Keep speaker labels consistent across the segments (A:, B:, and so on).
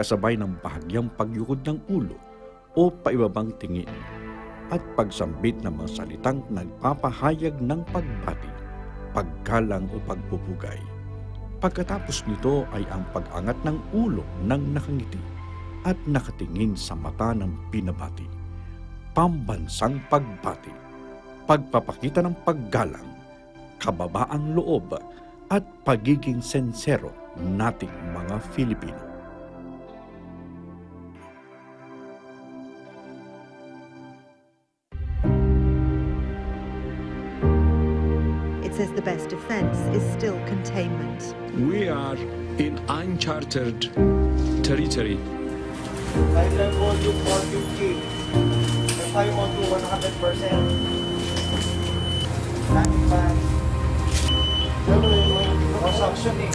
A: kasabay ng bahagyang pagyukod ng ulo o paibabang tingin at pagsambit ng mga salitang nagpapahayag ng pagbati, paggalang o pagpupugay. Pagkatapos nito ay ang pag-angat ng ulo ng nakangiti at nakatingin sa mata ng binabati. Pambansang pagbati, pagpapakita ng paggalang, kababaang loob at pagiging sensero nating mga Filipino.
B: It says the best defense is still containment.
C: We are in uncharted territory.
D: High level volume 450. The fire on to 100%. Standing by. Constructioning.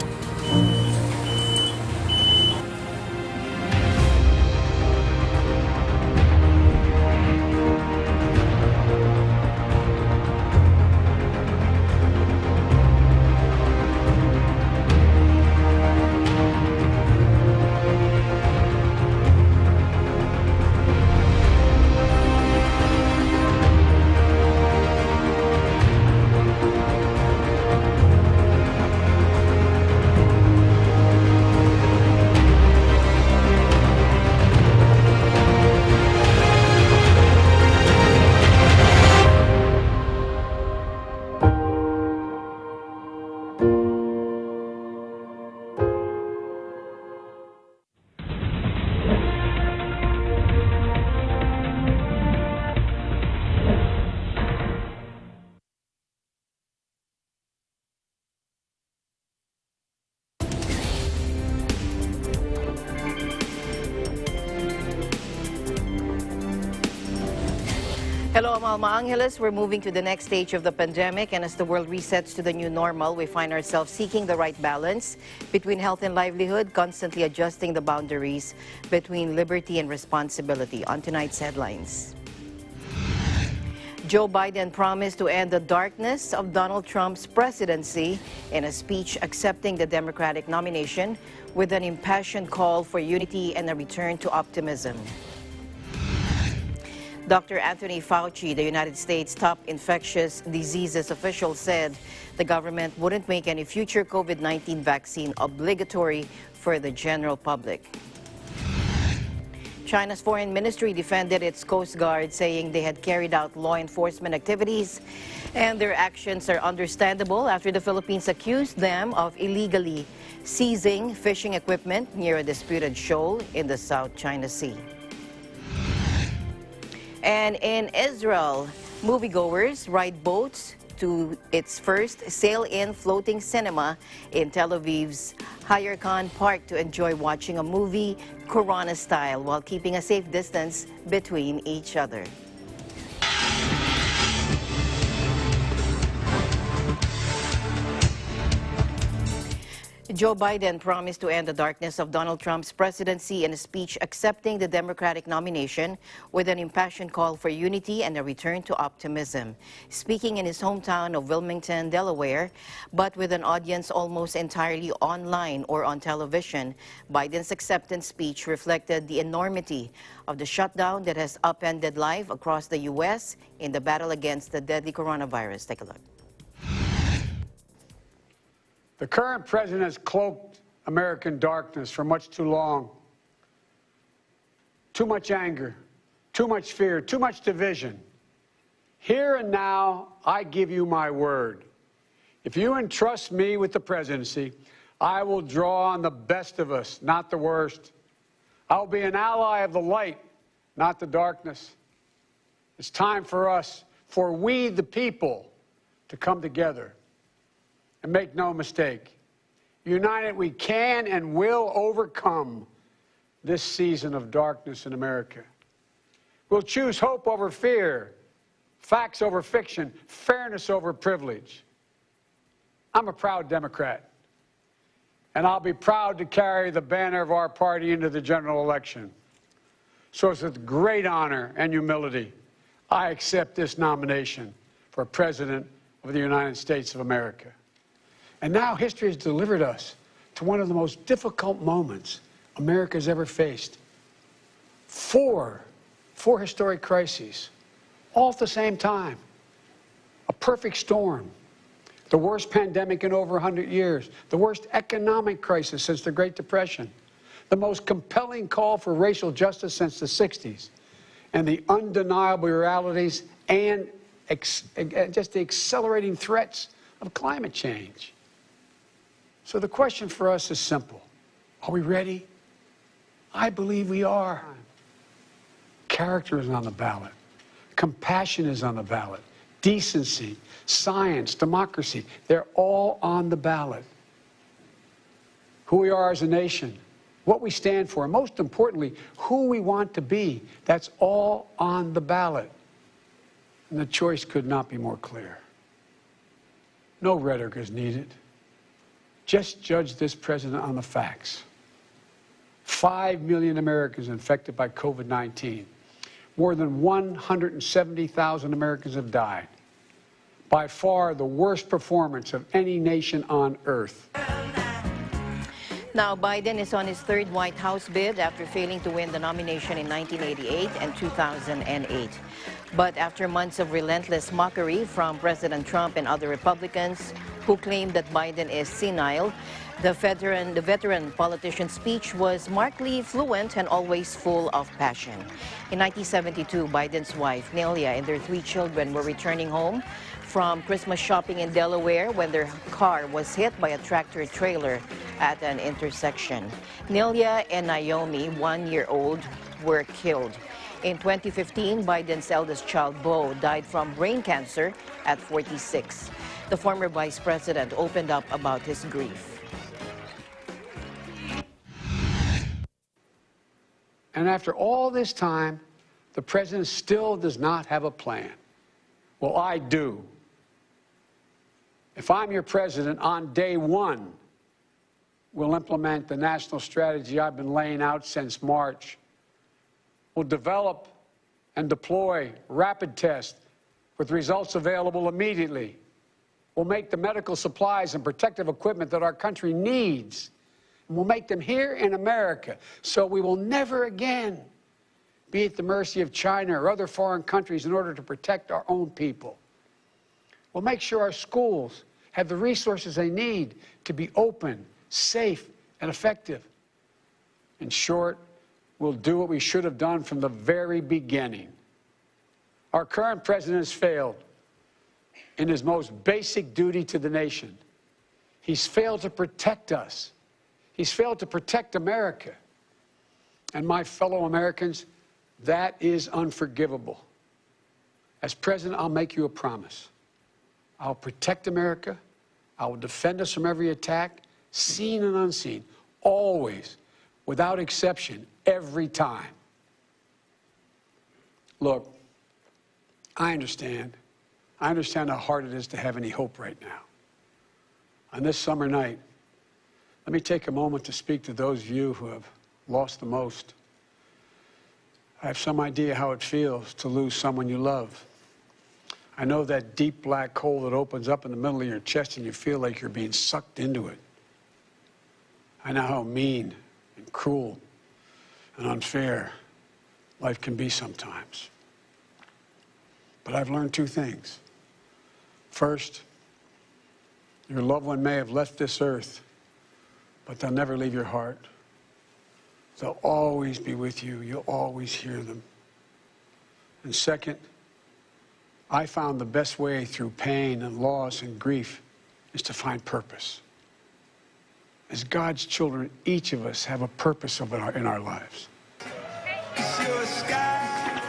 E: Hello, Alma Angeles. We're moving to the next stage of the pandemic, and as the world resets to the new normal, we find ourselves seeking the right balance between health and livelihood, constantly adjusting the boundaries between liberty and responsibility. On tonight's headlines. Joe Biden promised to end the darkness of Donald Trump's presidency in a speech accepting the Democratic nomination with an impassioned call for unity and a return to optimism. Dr. Anthony Fauci, the United States top infectious diseases official, said the government wouldn't make any future COVID-19 vaccine obligatory for the general public. China's foreign ministry defended its Coast Guard, saying they had carried out law enforcement activities and their actions are understandable after the Philippines accused them of illegally seizing fishing equipment near a disputed shoal in the South China Sea. And in Israel, moviegoers ride boats to its first sail-in floating cinema in Tel Aviv's Hayarkhan Park to enjoy watching a movie Corona style while keeping a safe distance between each other. Joe Biden promised to end the darkness of Donald Trump's presidency in a speech accepting the Democratic nomination with an impassioned call for unity and a return to optimism. Speaking in his hometown of Wilmington, Delaware, but with an audience almost entirely online or on television, Biden's acceptance speech reflected the enormity of the shutdown that has upended life across the U.S. in the battle against the deadly coronavirus. Take a look.
F: The current president has cloaked American darkness for much too long. Too much anger, too much fear, too much division. Here and now, I give you my word. If you entrust me with the presidency, I will draw on the best of us, not the worst. I will be an ally of the light, not the darkness. It's time for us, for we the people, to come together. And make no mistake, united we can and will overcome this season of darkness in America. We'll choose hope over fear, facts over fiction, fairness over privilege. I'm a proud Democrat, and I'll be proud to carry the banner of our party into the general election. So it's with great honor and humility, I accept this nomination for President of the United States of America. And now history has delivered us to one of the most difficult moments America's ever faced. Four historic crises, all at the same time. A perfect storm. The worst pandemic in over 100 years. The worst economic crisis since the Great Depression. The most compelling call for racial justice since the 60s. And the undeniable realities and just the accelerating threats of climate change. So the question for us is simple. Are we ready? I believe we are. Character is on the ballot. Compassion is on the ballot. Decency, science, democracy, they're all on the ballot. Who we are as a nation, what we stand for, and most importantly, who we want to be, that's all on the ballot. And the choice could not be more clear. No rhetoric is needed. Just judge this president on the facts. 5 million Americans infected by COVID-19. More than 170,000 Americans have died. By far the worst performance of any nation on earth.
E: Now, Biden is on his third White House bid after failing to win the nomination in 1988 and 2008. But after months of relentless mockery from President Trump and other Republicans who claimed that Biden is senile, the veteran politician's speech was markedly fluent and always full of passion. In 1972, Biden's wife, Nelia, and their 3 children were returning home from Christmas shopping in Delaware when their car was hit by a tractor trailer at an intersection. Nelia and Naomi, 1-year-old, were killed. In 2015, Biden's eldest child, Beau, died from brain cancer at 46. The former vice president opened up about his grief.
F: And after all this time, the president still does not have a plan. Well, I do. If I'm your president, on day 1, we'll implement the national strategy I've been laying out since March. We'll develop and deploy rapid tests with results available immediately. We'll make the medical supplies and protective equipment that our country needs. And we'll make them here in America, so we will never again be at the mercy of China or other foreign countries in order to protect our own people. We'll make sure our schools have the resources they need to be open, safe, and effective. In short, we'll do what we should have done from the very beginning. Our current president has failed in his most basic duty to the nation. He's failed to protect us. He's failed to protect America. And my fellow Americans, that is unforgivable. As president, I'll make you a promise. I'll protect America. I will defend us from every attack, seen and unseen, always, without exception, every time. Look, I understand. I understand how hard it is to have any hope right now. On this summer night, let me take a moment to speak to those of you who have lost the most. I have some idea how it feels to lose someone you love. I know that deep black hole that opens up in the middle of your chest and you feel like you're being sucked into it. I know how mean and cruel and unfair life can be sometimes. But I've learned 2 things. First, your loved one may have left this earth, but they'll never leave your heart. They'll always be with you. You'll always hear them. And second, I found the best way through pain and loss and grief is to find purpose. As God's children, each of us have a purpose in our lives.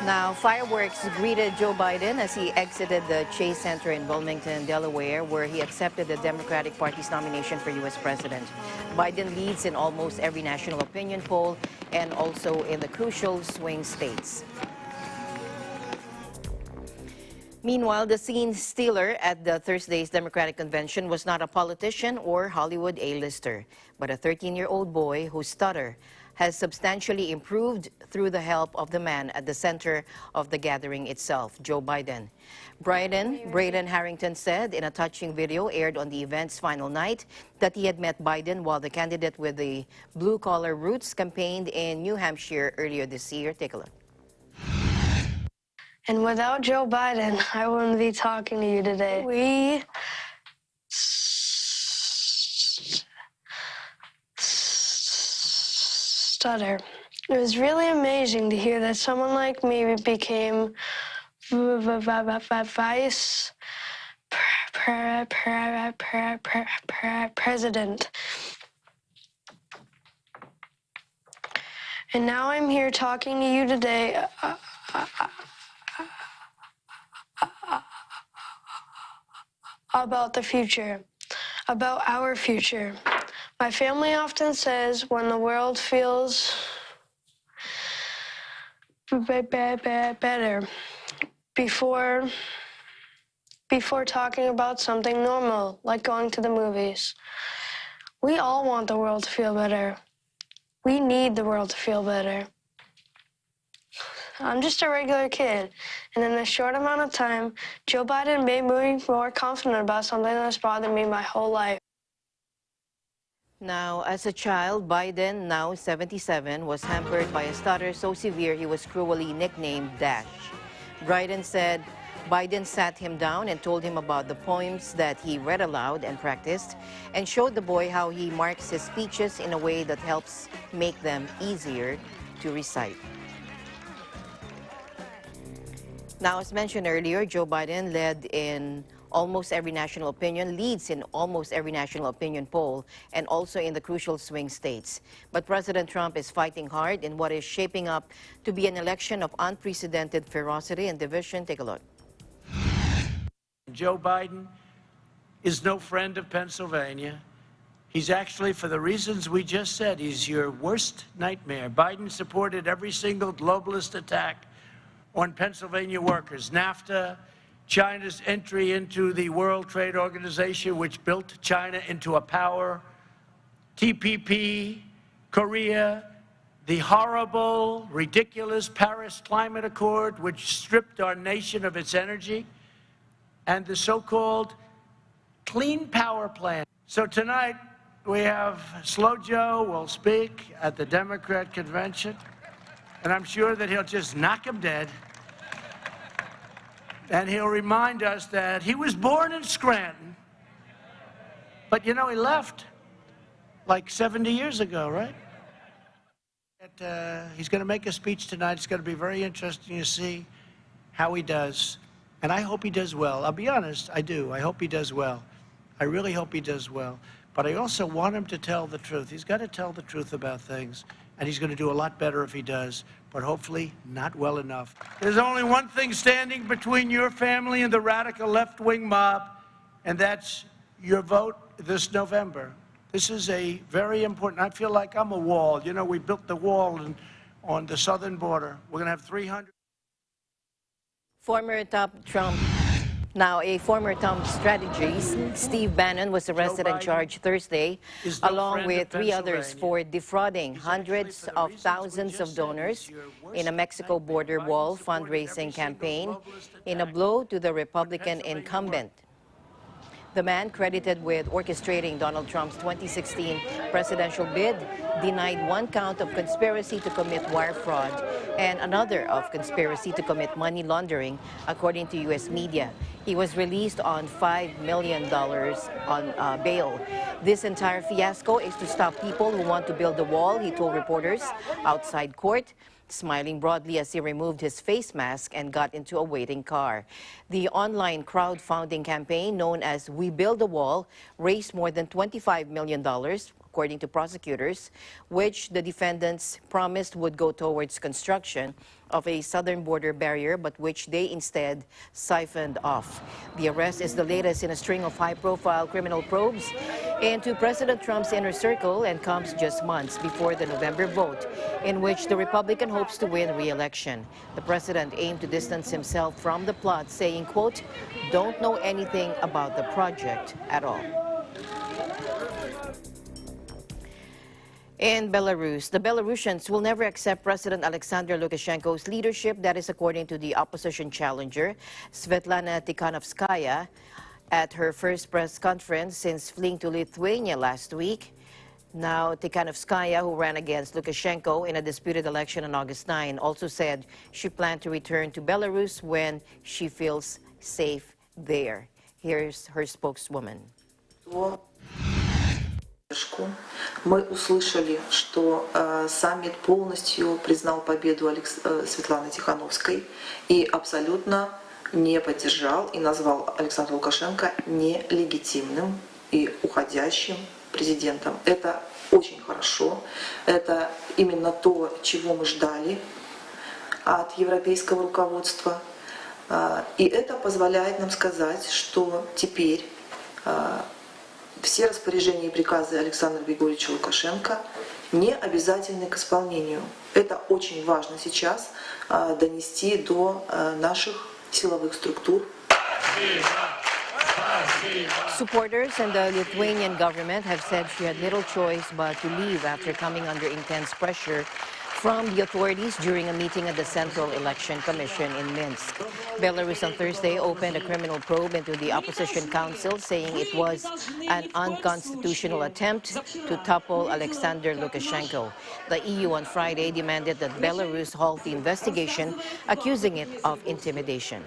E: Now, fireworks greeted Joe Biden as he exited the Chase Center in Wilmington, Delaware, where he accepted the Democratic Party's nomination for U.S. president. Biden leads in almost every national opinion poll and also in the crucial swing states. Meanwhile, the scene stealer at the Thursday's Democratic Convention was not a politician or Hollywood A-lister, but a 13-year-old boy whose stutter has substantially improved through the help of the man at the center of the gathering itself, Joe Biden. Braden Harrington said in a touching video aired on the event's final night that he had met Biden while the candidate with the blue-collar roots campaigned in New Hampshire earlier this year. Take a look.
G: And without Joe Biden, I wouldn't be talking to you today. We stutter. It was really amazing to hear that someone like me became vice president. And now I'm here talking to you today about the future, about our future. My family often says when the world feels better, before talking about something normal, like going to the movies. We all want the world to feel better. We need the world to feel better. I'm just a regular kid, and in a short amount of time, Joe Biden made me more confident about something that's bothered me my whole life.
E: Now, as a child, Biden, now 77, was hampered by a stutter so severe he was cruelly nicknamed Dash. Biden said Biden sat him down and told him about the poems that he read aloud and practiced, and showed the boy how he marks his speeches in a way that helps make them easier to recite. Now, as mentioned earlier, Joe Biden leads in almost every national opinion poll, and also in the crucial swing states. But President Trump is fighting hard in what is shaping up to be an election of unprecedented ferocity and division. Take a look.
H: Joe Biden is no friend of Pennsylvania. He's actually, for the reasons we just said, he's your worst nightmare. Biden supported every single globalist attack on Pennsylvania workers. NAFTA, China's entry into the World Trade Organization, which built China into a power, TPP, Korea, the horrible, ridiculous Paris Climate Accord, which stripped our nation of its energy, and the so-called Clean Power Plan. So tonight, we have Slow Joe will speak at the Democrat convention, and I'm sure that he'll just knock him dead. And he'll remind us that he was born in Scranton, but, you know, he left like 70 years ago, right? He's going to make a speech tonight. It's going to be very interesting to see how he does. And I hope he does well. I'll be honest, I do. I hope he does well. I really hope he does well. But I also want him to tell the truth. He's got to tell the truth about things. And he's going to do a lot better if he does, but hopefully not well enough. There's only one thing standing between your family and the radical left-wing mob, and that's your vote this November. This is a very important, I feel like I'm a wall. You know, we built the wall on the southern border. We're going to have 300.
E: A former Trump strategist, Steve Bannon, was arrested and charged Thursday, along with 3 others for defrauding hundreds of thousands of donors in a Mexico border wall fundraising campaign in a blow to the Republican incumbent. The man, credited with orchestrating Donald Trump's 2016 presidential bid, denied 1 count of conspiracy to commit wire fraud and another of conspiracy to commit money laundering, according to U.S. media. He was released on $5 million on bail. This entire fiasco is to stop people who want to build a wall, he told reporters outside court, smiling broadly as he removed his face mask and got into a waiting car. The online crowdfunding campaign, known as We Build a Wall, raised more than $25 million, according to prosecutors, which the defendants promised would go towards construction of a southern border barrier, but which they instead siphoned off. The arrest is the latest in a string of high-profile criminal probes into President Trump's inner circle and comes just months before the November vote, in which the Republican hopes to win re-election. The president aimed to distance himself from the plot, saying, quote, "Don't know anything about the project at all." In Belarus, the Belarusians will never accept President Alexander Lukashenko's leadership. That is according to the opposition challenger, Svetlana Tikhanovskaya, at her first press conference since fleeing to Lithuania last week. Now, Tikhanovskaya, who ran against Lukashenko in a disputed election on August 9, also said she planned to return to Belarus when she feels safe there. Here's her spokeswoman.
I: Мы услышали, что саммит полностью признал победу Светланы Тихановской и абсолютно не поддержал и назвал Александра Лукашенко нелегитимным и уходящим президентом. Это очень хорошо. Это именно то, чего мы ждали от европейского руководства. И это позволяет нам сказать, что теперь все распоряжения и приказы Александра Григорьевича Лукашенко не обязательны к исполнению. Это очень важно сейчас донести до наших силовых структур.
E: Supporters and the Lithuanian government have said she had little choice but to leave after coming under intense pressure from the authorities during a meeting at the Central Election Commission in Minsk. Belarus on Thursday opened a criminal probe into the opposition council, saying it was an unconstitutional attempt to topple Alexander Lukashenko. The EU on Friday demanded that Belarus halt the investigation, accusing it of intimidation.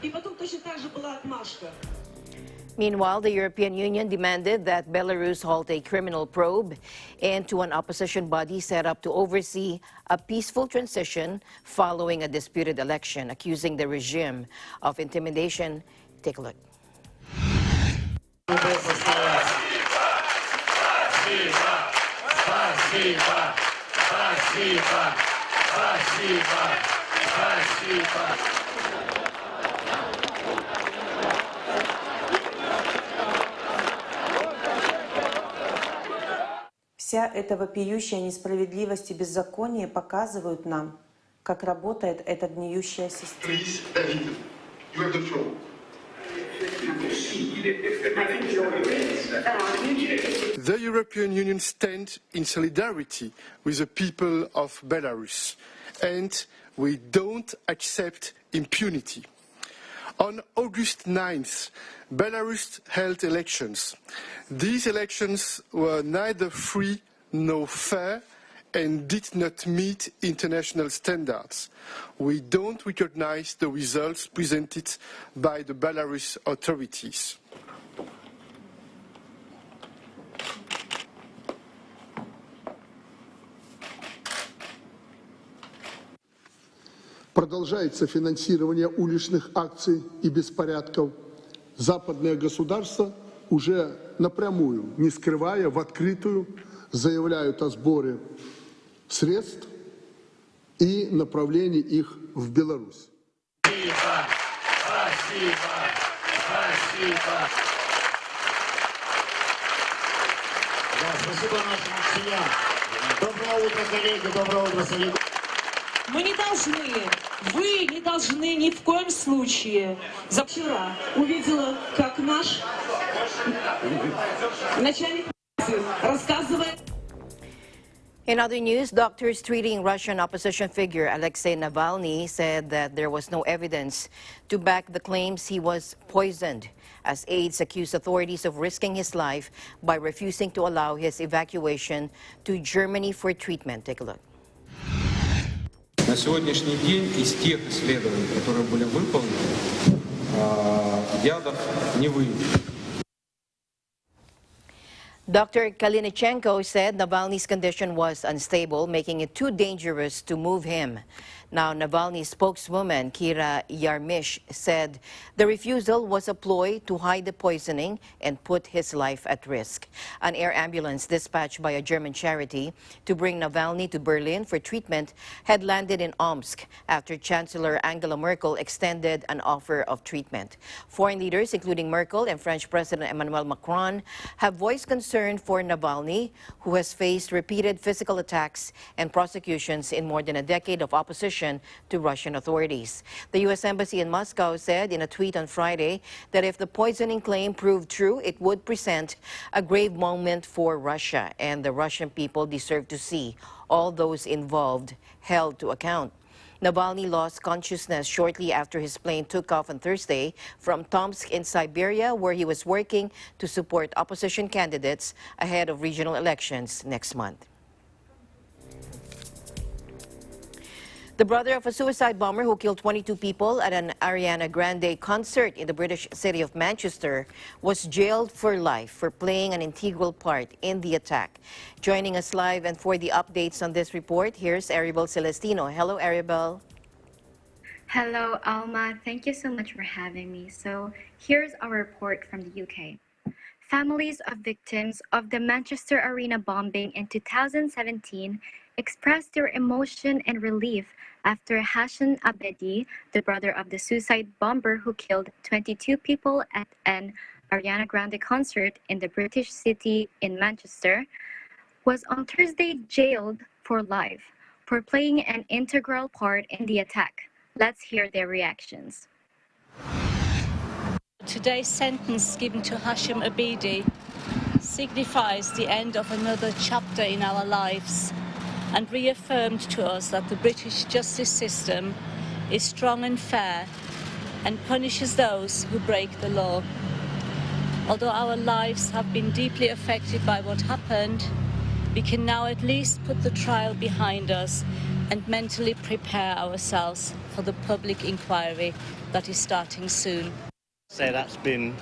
E: Meanwhile, the European Union demanded that Belarus halt a criminal probe into an opposition body set up to oversee a peaceful transition following a disputed election, accusing the regime of intimidation. Take a look.
J: Вся эта вопиющая несправедливость и беззаконие показывают нам, как работает эта гниющая система.
K: The European Union stands in solidarity with the people of Belarus, and we don't accept impunity. On August 9th, Belarus held elections. These elections were neither free nor fair and did not meet international standards. We don't recognize the results presented by the Belarus authorities.
L: Продолжается финансирование уличных акций и беспорядков. Западные государства уже напрямую, не скрывая, в открытую, заявляют о сборе средств и направлении их в Беларусь.
M: Спасибо, спасибо, спасибо. Да, спасибо нашим учителям. Доброе утро, коллеги, доброе утро, коллеги.
N: Мы не должны, вы не должны ни в коем случае. Вчера увидела, как наш начальник рассказывает.
E: In other news, doctors treating Russian opposition figure Alexei Navalny said that there was no evidence to back the claims he was poisoned, as aides accused authorities of risking his life by refusing to allow his evacuation to Germany for treatment. Take a look.
O: На сегодняшний день из тех исследований, которые были выполнены, ядов не выявлено.
E: Dr. Kalinichenko said Navalny's condition was unstable, making it too dangerous to move him. Now, Navalny's spokeswoman, Kira Yarmish, said the refusal was a ploy to hide the poisoning and put his life at risk. An air ambulance dispatched by a German charity to bring Navalny to Berlin for treatment had landed in Omsk after Chancellor Angela Merkel extended an offer of treatment. Foreign leaders, including Merkel and French President Emmanuel Macron, have voiced concern concern for Navalny, who has faced repeated physical attacks and prosecutions in more than a decade of opposition to Russian authorities. The U.S. Embassy in Moscow said in a tweet on Friday that if the poisoning claim proved true, it would present a grave moment for Russia, and the Russian people deserve to see all those involved held to account. Navalny lost consciousness shortly after his plane took off on Thursday from Tomsk in Siberia, where he was working to support opposition candidates ahead of regional elections next month. The brother of a suicide bomber who killed 22 people at an Ariana Grande concert in the British city of Manchester was jailed for life for playing an integral part in the attack. Joining us live and for the updates on this report, here's Aribel Celestino. Hello, Aribel.
P: Hello, Alma. Thank you so much for having me. So here's our report from the UK. Families of victims of the Manchester Arena bombing in 2017 expressed their emotion and relief after Hassan Abedi, the brother of the suicide bomber who killed 22 people at an Ariana Grande concert in the British city in Manchester, was on Thursday jailed for life for playing an integral part in the attack. Let's hear their reactions.
Q: Today's sentence given to Hassan Abedi signifies the end of another chapter in our lives and reaffirmed to us that the British justice system is strong and fair and punishes those who break the law. Although our lives have been deeply affected by what happened, we can now at least put the trial behind us and mentally prepare ourselves for the public inquiry that is starting soon.
R: Say it's been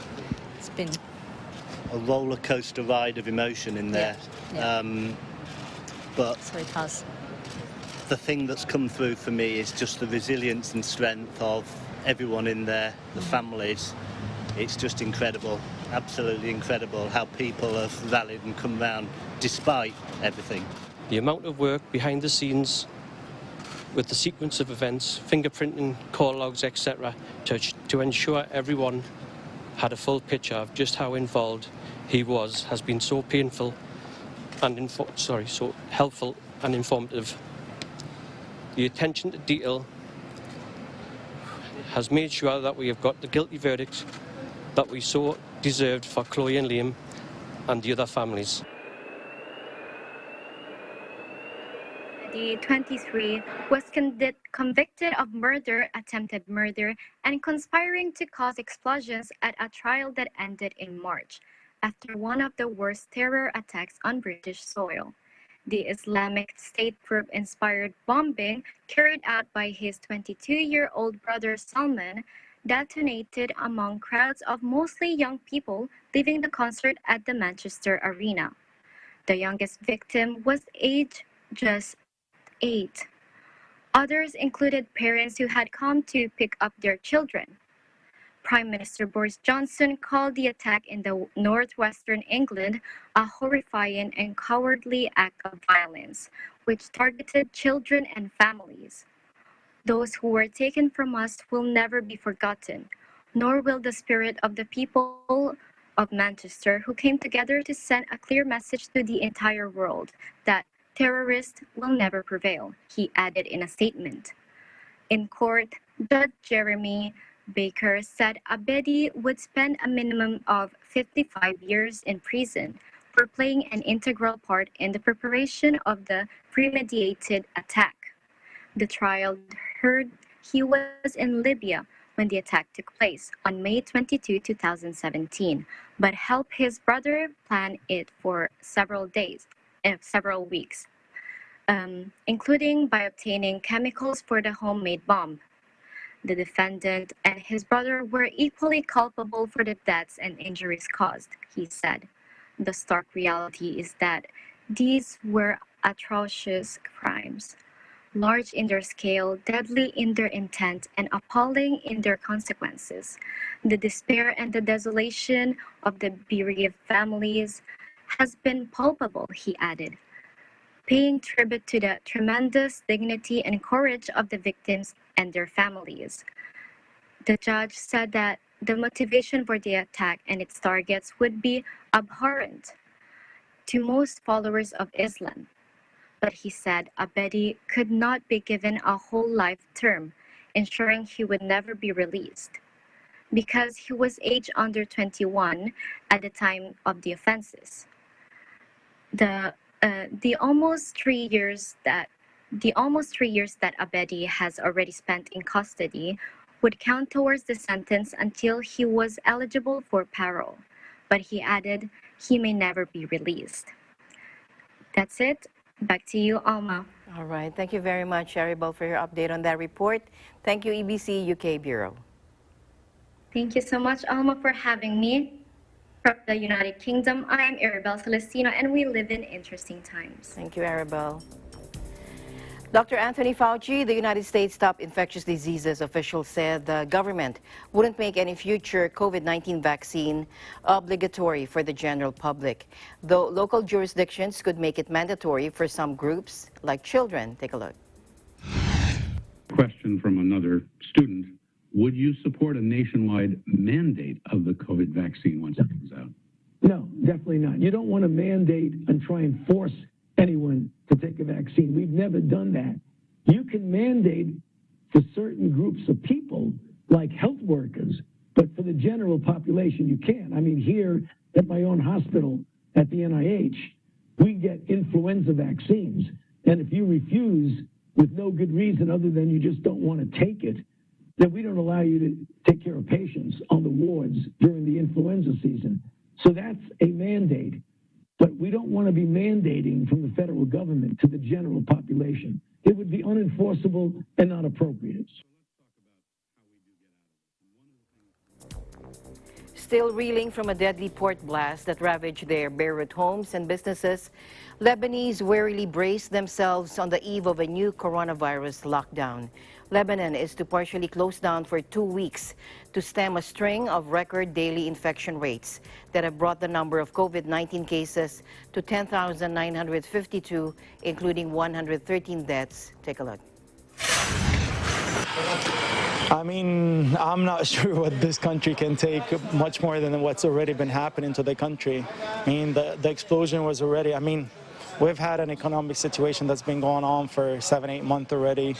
R: a roller coaster ride of emotion in there. But
Q: so it has.
R: The thing that's come through for me is just the resilience and strength of everyone in there, the families. It's just incredible, absolutely incredible how people have rallied and come round despite everything.
S: The amount of work behind the scenes with the sequence of events, fingerprinting, call logs, etc., to ensure everyone had a full picture of just how involved he was, has been so painful and so helpful and informative. The attention to detail has made sure that we have got the guilty verdict that we so deserved for Chloe and Liam and the other families.
P: The 23 was convicted of murder, attempted murder, and conspiring to cause explosions at a trial that ended in March, after one of the worst terror attacks on British soil. The Islamic State group-inspired bombing carried out by his 22-year-old brother Salman detonated among crowds of mostly young people leaving the concert at the Manchester Arena. The youngest victim was aged just 8. Others included parents who had come to pick up their children. Prime Minister Boris Johnson called the attack in the northwestern England a horrifying and cowardly act of violence, which targeted children and families. Those who were taken from us will never be forgotten, nor will the spirit of the people of Manchester who came together to send a clear message to the entire world that terrorists will never prevail, he added in a statement. In court, Judge Jeremy Baker said Abedi would spend a minimum of 55 years in prison for playing an integral part in the preparation of the premeditated attack. The trial heard he was in Libya when the attack took place on May 22, 2017, but helped his brother plan it for several weeks, including by obtaining chemicals for the homemade bomb. The defendant and his brother were equally culpable for the deaths and injuries caused, he said. The stark reality is that these were atrocious crimes, large in their scale, deadly in their intent, and appalling in their consequences. The despair and the desolation of the bereaved families has been palpable, he added, paying tribute to the tremendous dignity and courage of the victims and their families. The judge said that the motivation for the attack and its targets would be abhorrent. to most followers of Islam. But he said Abedi could not be given a whole life term, ensuring he would never be released. Because he was aged under 21 at the time of the offenses. The almost 3 years that Abedi has already spent in custody would count towards the sentence until he was eligible for parole. But he added he may never be released. That's it. Back to you, Alma.
E: All right. Thank you very much, Aribel, for your update on that report. Thank you, EBC UK Bureau.
P: Thank you so much, Alma, for having me. From the United Kingdom, I'm Aribel Celestino, and we live in interesting times.
E: Thank you, Aribel. Dr. Anthony Fauci, the United States top infectious diseases official, said the government wouldn't make any future COVID-19 vaccine obligatory for the general public, though local jurisdictions could make it mandatory for some groups, like children. Take a look.
T: Question from another student. Would you support a nationwide mandate of the COVID vaccine once it comes out?
U: No, definitely not. You don't want to mandate and try and force anyone to take a vaccine. We've never done that. You can mandate for certain groups of people, like health workers, but for the general population, you can't. I mean, here at my own hospital at the NIH, we get influenza vaccines. And if you refuse with no good reason other than you just don't want to take it, then we don't allow you to take care of patients on the wards during the influenza season. So that's a mandate. But we don't want to be mandating from the federal government to the general population. It would be unenforceable and not appropriate.
E: Still reeling from a deadly port blast that ravaged their Beirut homes and businesses, Lebanese warily braced themselves on the eve of a new coronavirus lockdown. Lebanon is to partially close down for 2 weeks to stem a string of record daily infection rates that have brought the number of COVID-19 cases to 10,952, including 113 deaths. Take a look.
V: I mean, I'm not sure what this country can take much more than what's already been happening to the country. I mean, the explosion was already, we've had an economic situation that's been going on for 7-8 months already.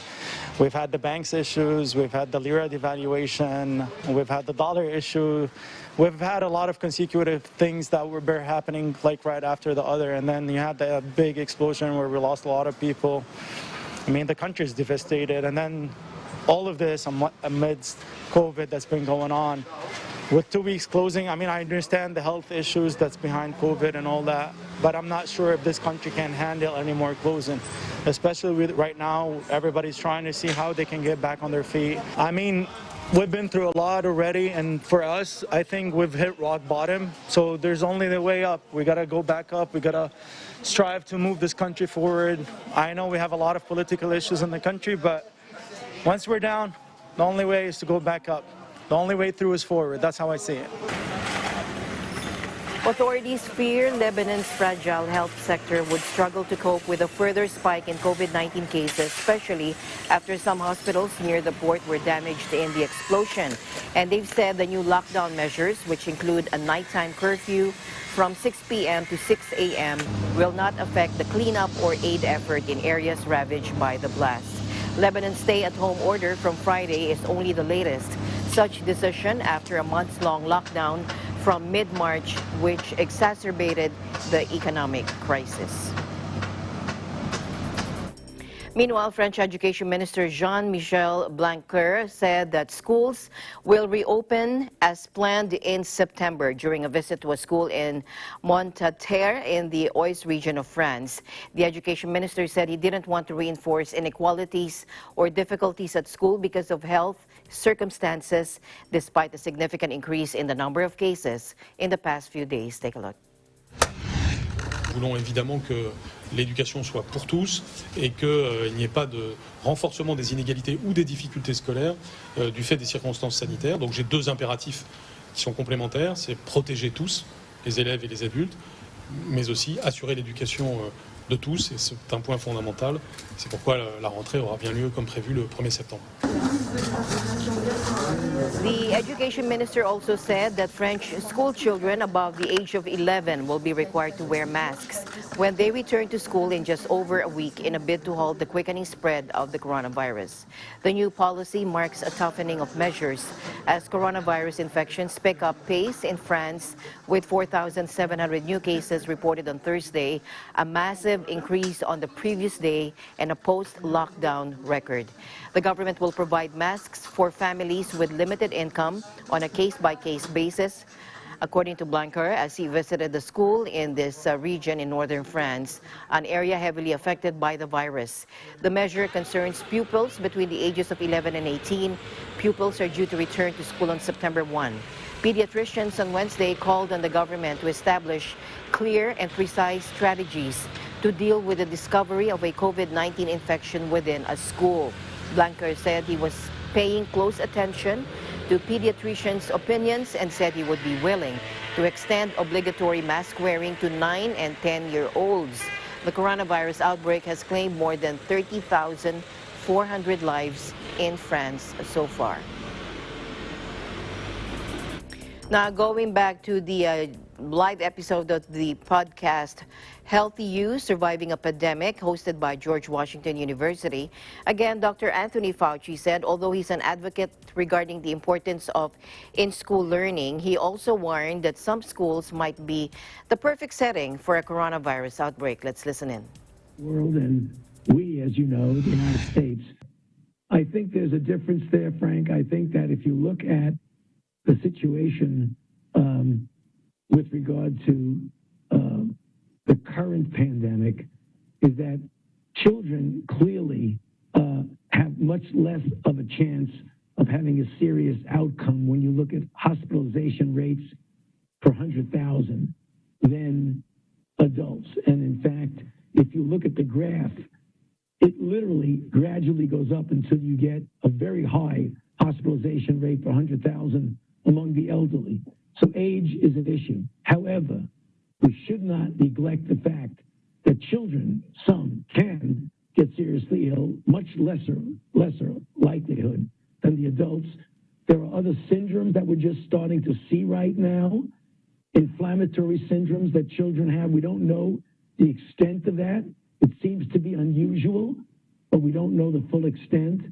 V: We've had the banks issues, we've had the lira devaluation, we've had the dollar issue. We've had a lot of consecutive things that were happening like right after the other, and then you had the big explosion where we lost a lot of people. I mean, the country's devastated, and then all of this amidst COVID that's been going on. With 2 weeks closing, I understand the health issues that's behind COVID and all that, but I'm not sure if this country can handle any more closing, especially with right now, everybody's trying to see how they can get back on their feet. We've been through a lot already, and for us, I think we've hit rock bottom, so there's only the way up. We gotta go back up, we gotta strive to move this country forward. I know we have a lot of political issues in the country, but once we're down, the only way is to go back up. The only way through is forward. That's how I see it.
E: Authorities fear Lebanon's fragile health sector would struggle to cope with a further spike in COVID-19 cases, especially after some hospitals near the port were damaged in the explosion. And they've said the new lockdown measures, which include a nighttime curfew from 6 p.m. to 6 a.m., will not affect the cleanup or aid effort in areas ravaged by the blast. Lebanon's stay-at-home order from Friday is only the latest such decision after a months-long lockdown from mid-March, which exacerbated the economic crisis. Meanwhile, French Education Minister Jean-Michel Blanquer said that schools will reopen as planned in September during a visit to a school in Montataire in the Oise region of France. The Education Minister said he didn't want to reinforce inequalities or difficulties at school because of health circumstances, despite the significant increase in the number of cases in the past few days. Take a look.
W: Nous voulons évidemment que l'éducation soit pour tous et qu'il n'y ait pas de renforcement des inégalités ou des difficultés scolaires du fait des circonstances sanitaires. Donc j'ai deux impératifs qui sont complémentaires, c'est protéger tous, les élèves et les adultes, mais aussi assurer l'éducation de tous, et c'est un point fondamental. C'est pourquoi la rentrée aura bien lieu comme prévu le 1er septembre.
E: The education minister also said that French school children above the age of 11 will be required to wear masks when they return to school in just over a week in a bid to halt the quickening spread of the coronavirus. The new policy marks a toughening of measures as coronavirus infections pick up pace in France with 4,700 new cases reported on Thursday, a massive increase on the previous day and a post-lockdown record. The government will provide masks for families with limited income on a case-by-case basis. According to Blanquer, as he visited the school in this region in northern France, an area heavily affected by the virus. The measure concerns pupils between the ages of 11 and 18. Pupils are due to return to school on September 1. Pediatricians on Wednesday called on the government to establish clear and precise strategies to deal with the discovery of a COVID-19 infection within a school. Blanquer said he was paying close attention to pediatricians' opinions and said he would be willing to extend obligatory mask wearing to 9 and 10-year-olds. The coronavirus outbreak has claimed more than 30,400 lives in France so far. Now, going back to the live episode of the podcast Healthy You, Surviving a Pandemic, hosted by George Washington University. Again, Dr. Anthony Fauci said, although he's an advocate regarding the importance of in-school learning, he also warned that some schools might be the perfect setting for a coronavirus outbreak. Let's listen in.
U: World and we, as you know, the United States, I think there's a difference there, Frank. I think that if you look at the situation with regard to the current pandemic, is that children clearly have much less of a chance of having a serious outcome when you look at hospitalization rates per 100,000 than adults. And in fact, if you look at the graph, it literally gradually goes up until you get a very high hospitalization rate per 100,000 among the elderly. So age is an issue. However, we should not neglect the fact that children, some can get seriously ill, much lesser likelihood than the adults. There are other syndromes that we're just starting to see right now, inflammatory syndromes that children have. We don't know the extent of that. It seems to be unusual, but we don't know the full extent.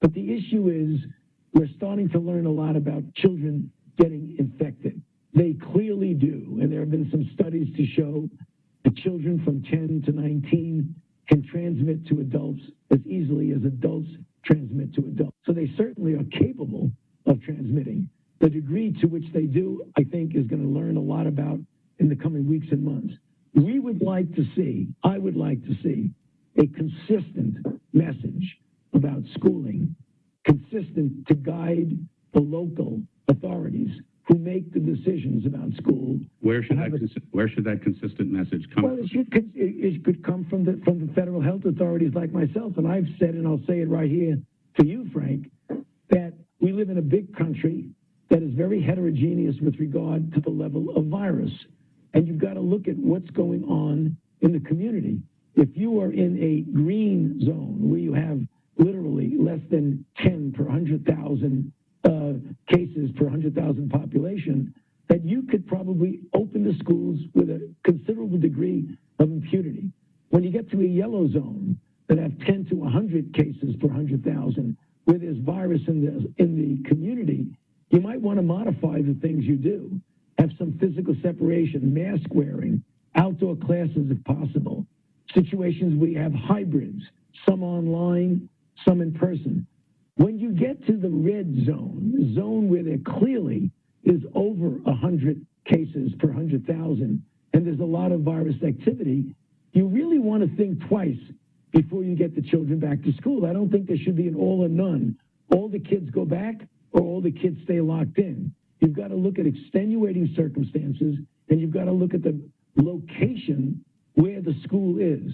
U: But the issue is we're starting to learn a lot about children getting infected. They clearly do, and there have been some studies to show that children from 10 to 19 can transmit to adults as easily as adults transmit to adults. So they certainly are capable of transmitting. The degree to which they do, I think, is going to learn a lot about in the coming weeks and months. We would like to see, I would like to see, a consistent message about schooling, consistent to guide the local authorities who make the decisions about school.
T: Where should that consistent message come
U: well,
T: from?
U: It could come from the federal health authorities like myself, and I've said, and I'll say it right here to you, Frank, that we live in a big country that is very heterogeneous with regard to the level of virus. And you've got to look at what's going on in the community. If you are in a green zone where you have literally less than 10 per 100,000 cases per 100,000 population, that you could probably open the schools with a considerable degree of impunity. When you get to a yellow zone that have 10 to 100 cases per 100,000, where there's virus in the community, you might want to modify the things you do. Have some physical separation, mask wearing, outdoor classes if possible, situations where you have hybrids, some online, some in person. When you get to the red zone where there clearly is over 100 cases per 100,000, and there's a lot of virus activity, you really want to think twice before you get the children back to school. I don't think there should be an all or none. All the kids go back or all the kids stay locked in. You've got to look at extenuating circumstances, and you've got to look at the location where the school is.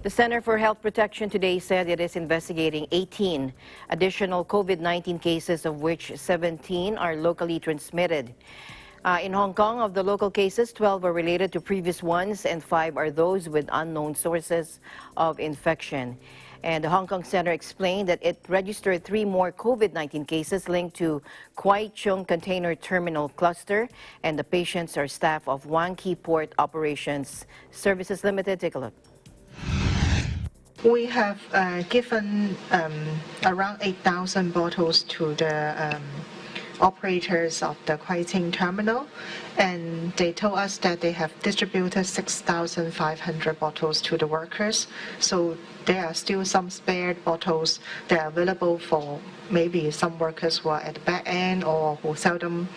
E: The Center for Health Protection today said it is investigating 18 additional COVID-19 cases, of which 17 are locally transmitted. In Hong Kong, of the local cases, 12 are related to previous ones and 5 are those with unknown sources of infection. And the Hong Kong Center explained that it registered 3 more COVID-19 cases linked to Kwai Chung Container Terminal Cluster, and the patients are staff of Wang Kee Port Operations Services Limited. Take a look.
A: We have given around 8,000 bottles to the operators of the Kwai Chung terminal, and they told us that they have distributed 6,500 bottles to the workers. So there are still some spare bottles that are available for maybe some workers who are at the back end or who seldom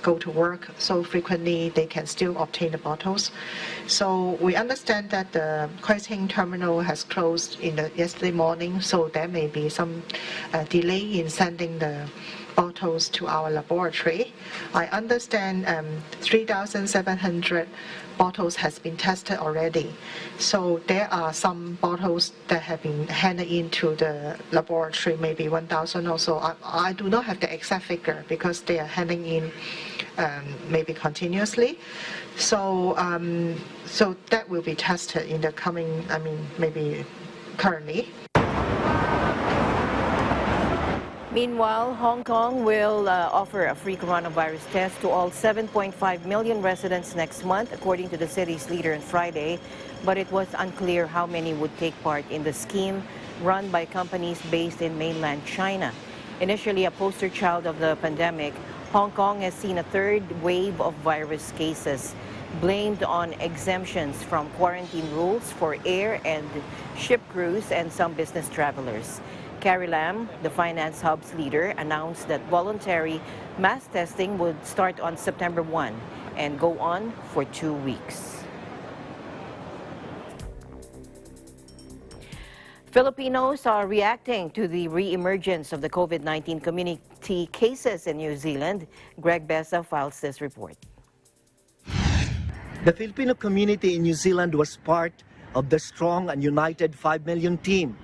A: go to work so frequently, they can still obtain the bottles. So we understand that the Kwai Chung terminal has closed yesterday morning, so there may be some delay in sending the bottles to our laboratory. I understand 3,700 bottles has been tested already. So there are some bottles that have been handed into the laboratory, maybe 1,000 or so. I do not have the exact figure because they are handing in maybe continuously. So so that will be tested in the coming, maybe currently.
E: Meanwhile, Hong Kong will offer a free coronavirus test to all 7.5 million residents next month, according to the city's leader on Friday. But it was unclear how many would take part in the scheme run by companies based in mainland China. Initially a poster child of the pandemic, Hong Kong has seen a third wave of virus cases, blamed on exemptions from quarantine rules for air and ship crews and some business travelers. Carrie Lam, the finance hub's leader, announced that voluntary mass testing would start on September 1 and go on for 2 weeks. Filipinos are reacting to the re-emergence of the COVID-19 community cases in New Zealand. Greg Bessa files this report.
B: The Filipino community in New Zealand was part of the strong and united 5 million team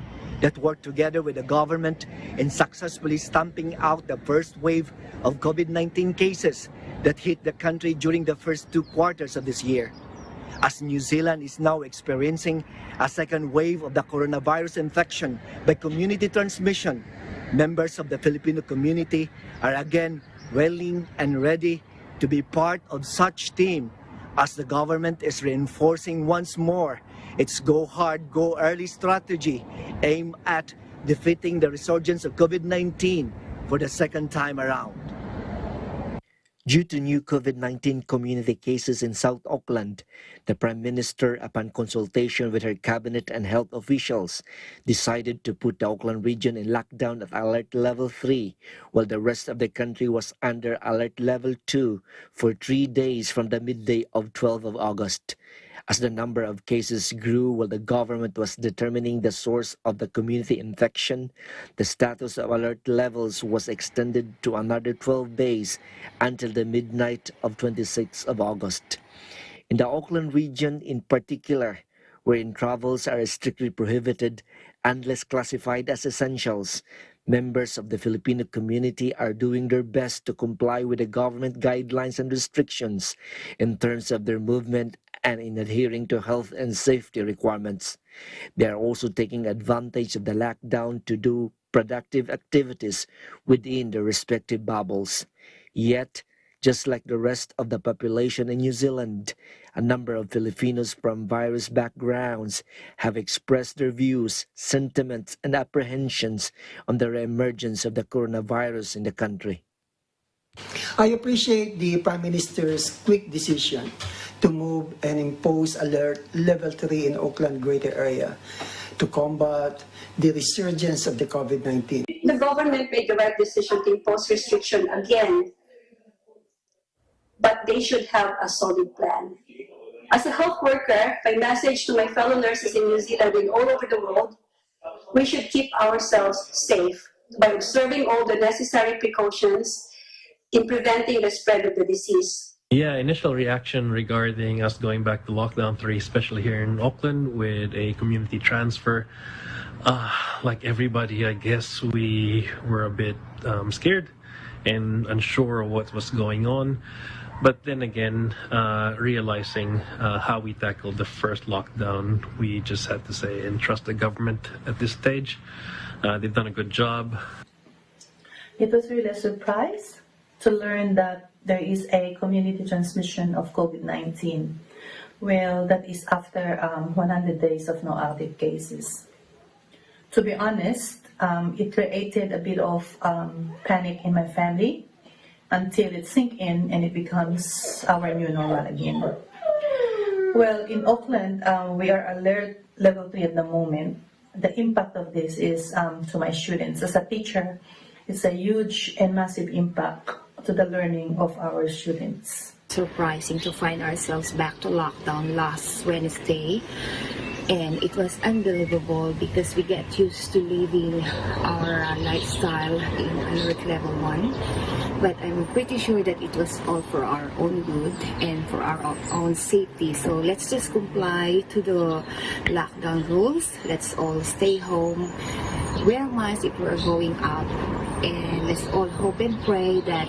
B: that worked together with the government in successfully stamping out the first wave of COVID-19 cases that hit the country during the first 2 quarters of this year. As New Zealand is now experiencing a second wave of the coronavirus infection by community transmission, members of the Filipino community are again willing and ready to be part of such team as the government is reinforcing once more its go hard, go early strategy aimed at defeating the resurgence of COVID-19 for the second time around. Due to new COVID-19 community cases in South Auckland, the Prime Minister, upon consultation with her cabinet and health officials, decided to put the Auckland region in lockdown at alert level 3, while the rest of the country was under alert level 2 for 3 days from the midday of 12 of August. As the number of cases grew while the government was determining the source of the community infection, the status of alert levels was extended to another 12 days until the midnight of 26 of August. In the Auckland region in particular, wherein travels are strictly prohibited unless classified as essentials, members of the Filipino community are doing their best to comply with the government guidelines and restrictions in terms of their movement and in adhering to health and safety requirements. They are also taking advantage of the lockdown to do productive activities within their respective bubbles. Yet, just like the rest of the population in New Zealand, a number of Filipinos from various backgrounds have expressed their views, sentiments, and apprehensions on the re-emergence of the coronavirus in the country.
C: I appreciate the Prime Minister's quick decision to move and impose alert level 3 in Auckland greater area to combat the resurgence of the COVID-19.
X: The government made the right decision to impose restriction again, but they should have a solid plan. As a health worker, my message to my fellow nurses in New Zealand and all over the world, we should keep ourselves safe by observing all the necessary precautions in preventing the spread of the disease.
Y: Yeah, initial reaction regarding us going back to lockdown 3, especially here in Auckland with a community transfer. Like everybody, I guess we were a bit scared and unsure of what was going on. But then again, realizing how we tackled the first lockdown, we just had to say and trust the government at this stage. They've done a good job.
D: It was really a surprise to learn that there is a community transmission of COVID-19. Well, that is after 100 days of no active cases. To be honest, it created a bit of panic in my family until it sinks in and it becomes our new normal again. Well, in Auckland, we are alert level 3 at the moment. The impact of this is to my students. As a teacher, it's a huge and massive impact to the learning of our students.
F: Surprising to find ourselves back to lockdown last Wednesday. And it was unbelievable because we get used to living our lifestyle in alert level 1. But I'm pretty sure that it was all for our own good and for our own safety. So let's just comply to the lockdown rules. Let's all stay home, wear masks if we're going out, and let's all hope and pray that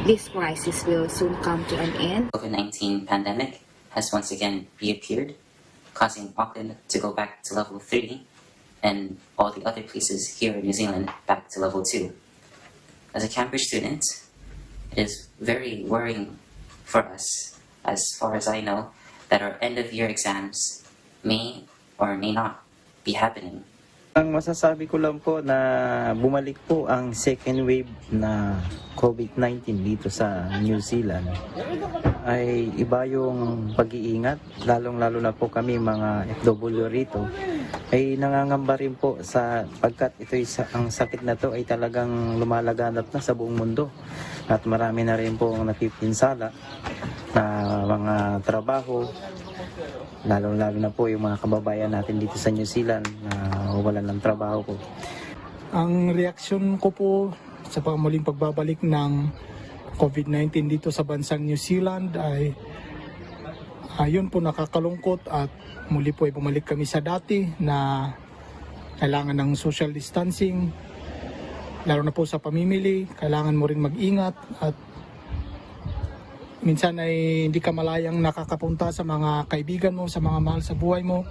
F: this crisis will soon come to an end.
G: COVID-19 pandemic has once again reappeared, causing Auckland to go back to level 3 and all the other places here in New Zealand back to level 2. As a Cambridge student, it is very worrying for us, as far as I know, that our end-of-year exams may or may not be happening.
H: Ang masasabi ko lang po na bumalik po ang second wave na COVID-19 dito sa New Zealand ay iba yung pag-iingat, lalong-lalo na po kami mga FW rito ay nangangamba rin po sa pagkat ang sakit na to ay talagang lumalaganap na sa buong mundo at marami na rin po napipinsala na mga trabaho, lalo-lalo na po yung mga kababayan natin dito sa New Zealand na walan ng trabaho po.
V: Ang reaksyon ko po sa muling pagbabalik ng COVID-19 dito sa bansang New Zealand ay ayun po, nakakalungkot at muli po ay bumalik kami sa dati na kailangan ng social distancing, lalo na po sa pamimili, kailangan mo rin mag-ingat at minsan ay hindi ka malayang nakakapunta sa mga kaibigan mo, sa mga mahal sa buhay mo.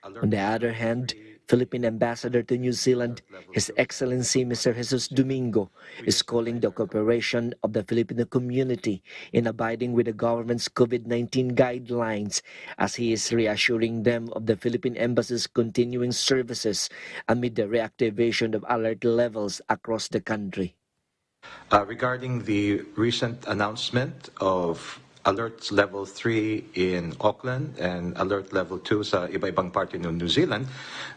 B: On the other hand, Philippine Ambassador to New Zealand, His Excellency Mr. Jesus Domingo, is calling the cooperation of the Filipino community in abiding with the government's COVID-19 guidelines, as he is reassuring them of the Philippine Embassy's continuing services amid the reactivation of alert levels across the country.
I: Regarding the recent announcement of Alert Level 3 in Auckland and Alert Level 2 sa iba-ibang parte ng New Zealand,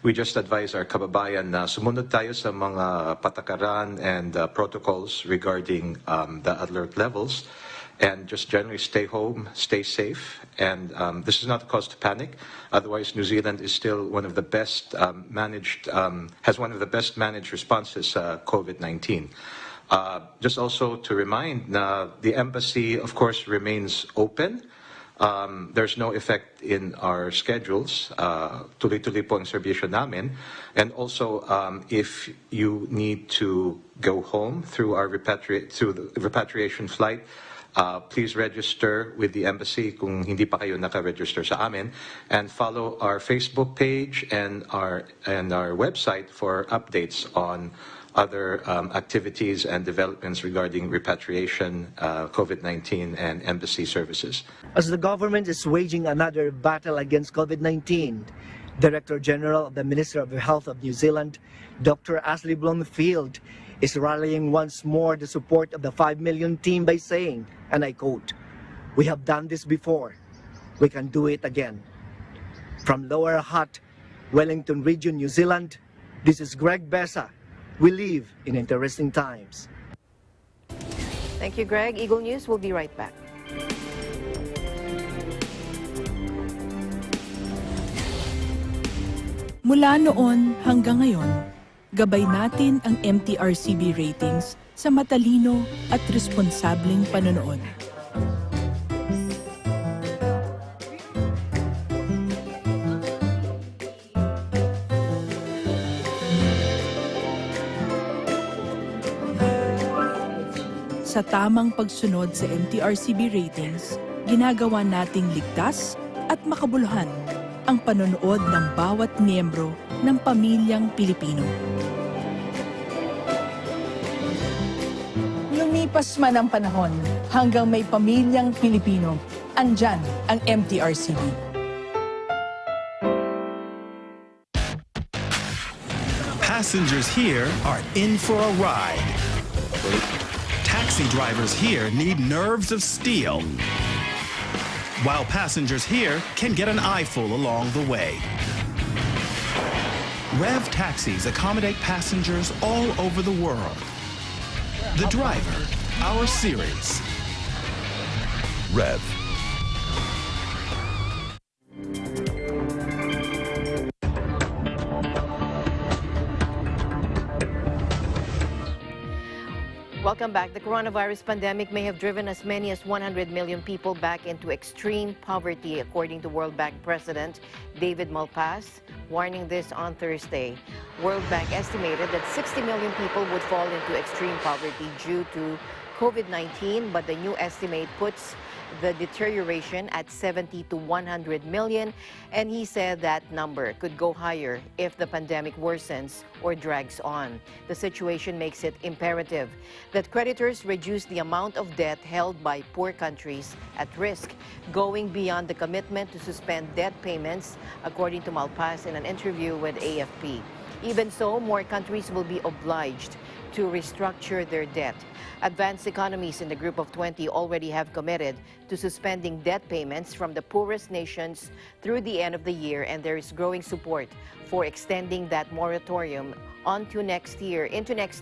I: we just advise our kababayan na sumunod tayo sa mga patakaran and protocols regarding the alert levels, and just generally stay home, stay safe, and this is not a cause to panic. Otherwise, New Zealand is still one of the best has one of the best managed responses sa COVID-19. Just also to remind na the embassy, of course, remains open. There's no effect in our schedules. Tuloy-tuloy po ang serbisyo namin. And also, if you need to go home through the repatriation flight, please register with the embassy kung hindi pa kayo naka-register sa amin, and follow our Facebook page and our website for updates on other activities and developments regarding repatriation, COVID-19, and embassy services.
B: As the government is waging another battle against COVID-19, Director General of the Minister of Health of New Zealand, Dr. Ashley Bloomfield, is rallying once more the support of the 5 million team by saying, and I quote, "We have done this before. We can do it again." From Lower Hutt, Wellington Region, New Zealand, this is Greg Bessa. We live in interesting times.
E: Thank you, Greg. Eagle News will be right back.
Z: Mula noon hanggang ngayon, gabay natin ang MTRCB ratings sa matalino at responsableng panonood. Sa tamang pagsunod sa MTRCB ratings, ginagawa nating ligtas at makabuluhan ang panonood ng bawat miyembro ng pamilyang Pilipino. Lumipas man ang panahon, hanggang may pamilyang Pilipino, andyan ang MTRCB.
J: Passengers here are in for a ride. Taxi drivers here need nerves of steel, while passengers here can get an eyeful along the way. Rev taxis accommodate passengers all over the world. The Driver, our series. Rev.
E: Welcome back. The coronavirus pandemic may have driven as many as 100 million people back into extreme poverty, according to World Bank President David Malpass, warning this on Thursday. World Bank estimated that 60 million people would fall into extreme poverty due to COVID-19, but the new estimate puts the deterioration at 70 to 100 million, and he said that number could go higher if the pandemic worsens or drags on. The situation makes it imperative that creditors reduce the amount of debt held by poor countries at risk, going beyond the commitment to suspend debt payments, according to Malpass in an interview with AFP. Even so, more countries will be obliged to restructure their debt. Advanced economies in the Group of 20 already have committed to suspending debt payments from the poorest nations through the end of the year, and there is growing support for extending that moratorium into next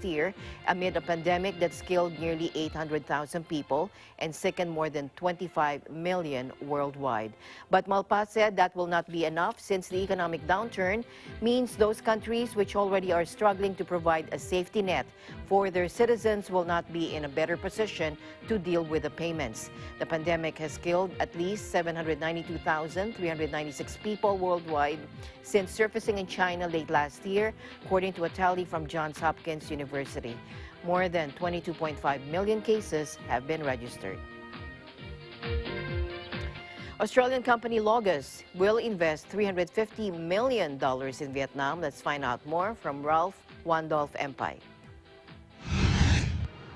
E: year amid a pandemic that's killed nearly 800,000 people and sickened more than 25 million worldwide. But Malpass said that will not be enough, since the economic downturn means those countries which already are struggling to provide a safety net for their citizens will not be in a better position to deal with the payments. The pandemic has killed at least 792,396 people worldwide since surfacing in China late last year, according to a tally from Johns Hopkins University. More than 22.5 million cases have been registered. Australian company Logus will invest $350 million in Vietnam. Let's find out more from Ralph Wandolph-Empay.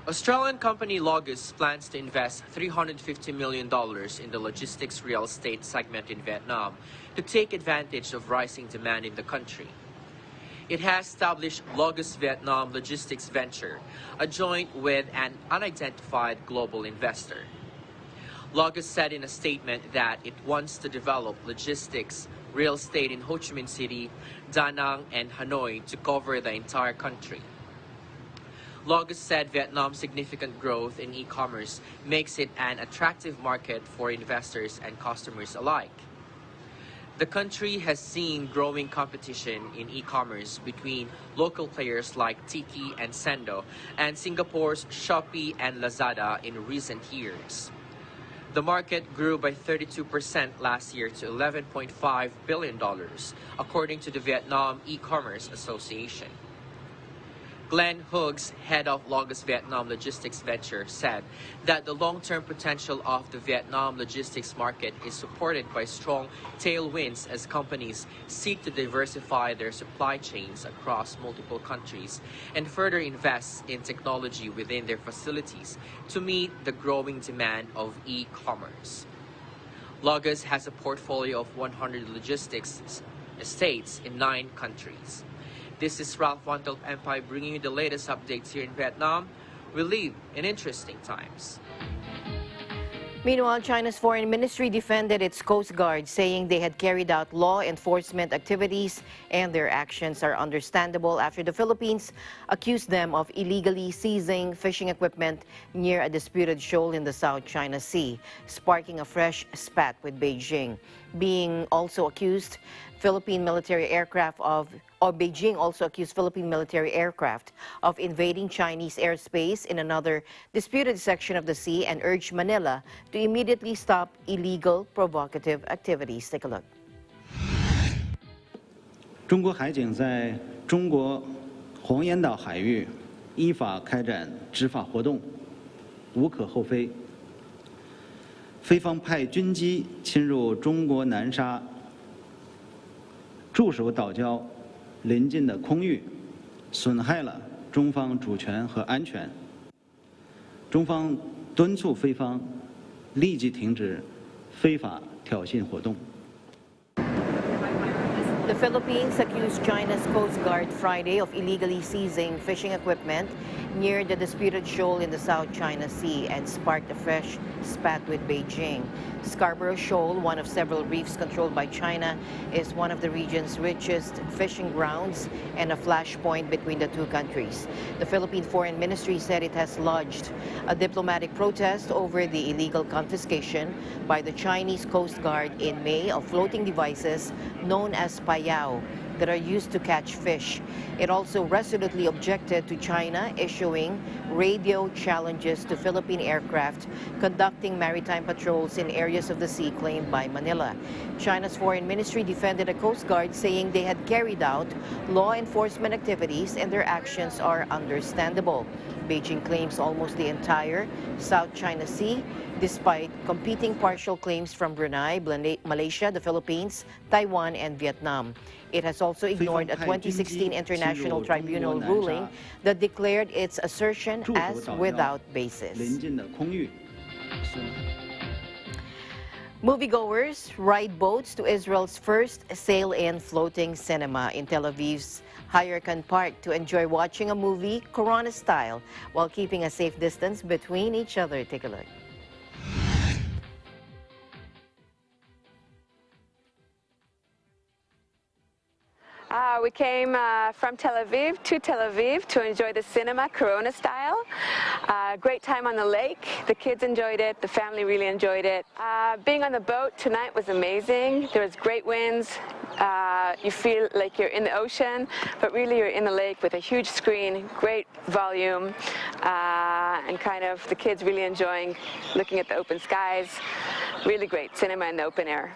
K: Australian company Logus plans to invest $350 million in the logistics real estate segment in Vietnam to take advantage of rising demand in the country. It has established Logus Vietnam Logistics Venture, a joint with an unidentified global investor. Logus said in a statement that it wants to develop logistics real estate in Ho Chi Minh City, Da Nang, and Hanoi to cover the entire country. Logus said Vietnam's significant growth in e-commerce makes it an attractive market for investors and customers alike. The country has seen growing competition in e-commerce between local players like Tiki and Sendo and Singapore's Shopee and Lazada in recent years. The market grew by 32% last year to $11.5 billion, according to the Vietnam E-commerce Association. Glenn Hughes, head of Logus Vietnam Logistics Venture, said that the long-term potential of the Vietnam logistics market is supported by strong tailwinds as companies seek to diversify their supply chains across multiple countries and further invest in technology within their facilities to meet the growing demand of e-commerce. Logus has a portfolio of 100 logistics estates in 9 countries. This is Ralph Wandolph-Empay bringing you the latest updates here in Vietnam. We live in interesting times.
E: Meanwhile, China's foreign ministry defended its Coast Guard, saying they had carried out law enforcement activities and their actions are understandable after the Philippines accused them of illegally seizing fishing equipment near a disputed shoal in the South China Sea, sparking a fresh spat with Beijing. Beijing also accused Philippine military aircraft of invading Chinese airspace in another disputed section of the sea and urged Manila to immediately stop illegal provocative activities. Take a look.
L: 中国海警在中国黄岩岛海域依法开展执法活动，无可厚非。菲方派军机侵入中国南沙驻守岛礁邻近的空域，损害了中方主权和安全。中方敦促菲方立即停止非法挑衅活动。
E: The Philippines accused China's Coast Guard Friday of illegally seizing fishing equipment near the disputed shoal in the South China Sea and sparked a fresh spat with Beijing. Scarborough Shoal, one of several reefs controlled by China, is one of the region's richest fishing grounds and a flashpoint between the two countries. The Philippine Foreign Ministry said it has lodged a diplomatic protest over the illegal confiscation by the Chinese Coast Guard in May of floating devices known as payao that are used to catch fish. It also resolutely objected to China issuing radio challenges to Philippine aircraft conducting maritime patrols in areas of the sea claimed by Manila. China's foreign ministry defended the Coast Guard, saying they had carried out law enforcement activities and their actions are understandable. Beijing claims almost the entire South China Sea, despite competing partial claims from Brunei, Malaysia, the Philippines, Taiwan, and Vietnam. It has also ignored a 2016 International Tribunal ruling that declared its assertion as without basis. Moviegoers ride boats to Israel's first sail-in floating cinema in Tel Aviv's Hayarkan Park to enjoy watching a movie Corona style while keeping a safe distance between each other. Take a look.
M: We came from Tel Aviv to Tel Aviv to enjoy the cinema Corona style. Great time on the lake. The kids enjoyed it. The family really enjoyed it. Being on the boat tonight was amazing. There was great winds. You feel like you're in the ocean, but really you're in the lake with a huge screen, great volume, and kind of the kids really enjoying looking at the open skies. Really great cinema in the open air.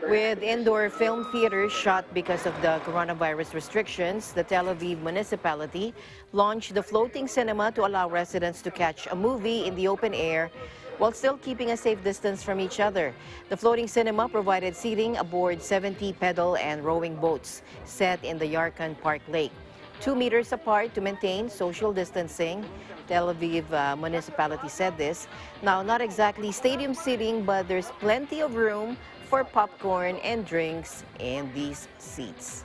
E: With indoor film theaters shut because of the coronavirus restrictions, the Tel Aviv municipality launched the floating cinema to allow residents to catch a movie in the open air while still keeping a safe distance from each other. The floating cinema provided seating aboard 70 pedal and rowing boats set in the Yarkan Park Lake, 2 meters apart to maintain social distancing. Tel Aviv municipality said this. Now, not exactly stadium seating, but there's plenty of room for popcorn and drinks in these seats.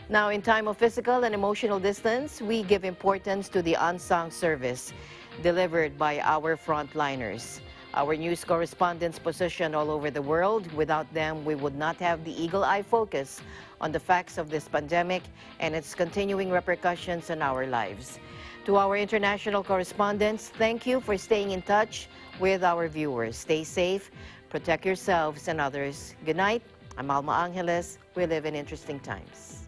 E: Now, in time of physical and emotional distance, we give importance to the unsung service delivered by our frontliners. Our news correspondents positioned all over the world. Without them, we would not have the eagle-eye focus on the facts of this pandemic and its continuing repercussions on our lives. To our international correspondents, thank you for staying in touch with our viewers. Stay safe, protect yourselves and others. Good night. I'm Alma Angeles. We live in interesting times.